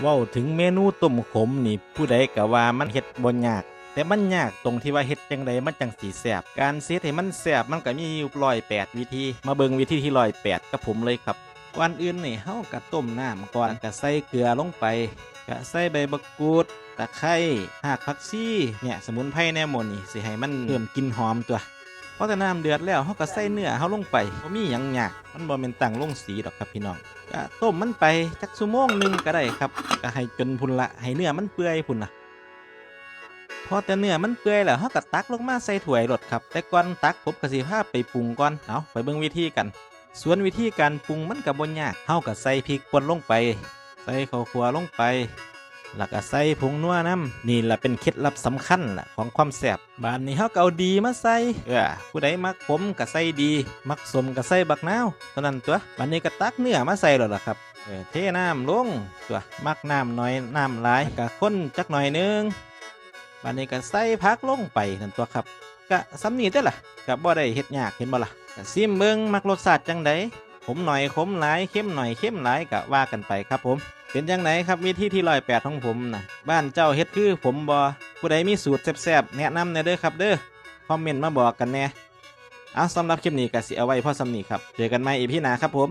เว้าถึงเมนูต้มขมนี่ผู้ใดก็ว่ามันเฮ็ดบ่ยากแต่มันยากตรงที่ว่าเฮ็ดจังไดมันจังสิแซ่บการเฮ็ดให้มันแซ่บมันก็มีอยู่108วิธีมาเบิ่งวิธีที่108กับผมเลยครับก่อนอื่นนี่เฮาก็ต้มน้ำก่อนก็ใส่เกลือลงไปก็ใส่ใบบักกูดตะไคร้รากผักชีเนี่ยสมุนไพรแนวหมดนี่สิให้มันเพิ่มกลิ่นหอมตัวพอแต่น้ำเดือดแล้วเฮาก็ใส่เนื้อเฮาลงไปบ่มีหยังยากมันบ่แม่นตั้งลงสีดอกครับพี่น้องก็ต้มมันไปจักชั่วโมงนึงก็ได้ครับก็ให้จนพุ่นละให้เนื้อมันเปื่อยพุ่นน่ะพอแต่เนื้อมันเปื่อยแล้วเฮาก็ตักลงมาใส่ถ้วยรดครับแต่ก่อนตักผมก็สิพาไปปรุงก่อนเอาไปเบิ่งวิธีกันส่วนวิธีการปรุงมันก็บ่ยากเฮาก็ใส่พริกป่นลงไปใส่ข้าวคั่วลงไปแล้วก็ใส่ผงนัวน้ำนี่แหละเป็นเคล็ดลับสำคัญล่ะของความแซ่บบานนี้เฮาก็เอาดีมาใส่ผู้ใดมักขมก็ใส่ดีมักสมก็ใส่บักนาวเท่านั้นตัวบัดนี้ก็ตักเนื้อมาใส่แล้วล่ะครับเทน้ำลงตัวมักน้ำน้อยน้ำหลายก็คนจักหน่อยนึงบัดนี้ก็ใส่ผักลงไปนั่นตัวครับก็ซ้ำนี้เด้อล่ะก็บ่ได้เฮ็ดยากเห็นบ่ล่ะก็ซิมเบิ่งมักรสชาติจังไดขมหน่อยขมหลายเข้มหน่อยเข้มหลายก็ว่ากันไปครับผมเป็นจังไดครับวิธีที่108ของผมนะบ้านเจ้าเฮ็ดคือผมบ่ผู้ใดมีสูตรแซ่บๆแนะนำแหน่เด้อครับเด้อคอมเมนต์มาบอกกันแหน่เอาสำหรับคลิปนี้ก็สิเอาไว้พอสำนี้ครับเจอกันใหม่อีพีหน้าครับผม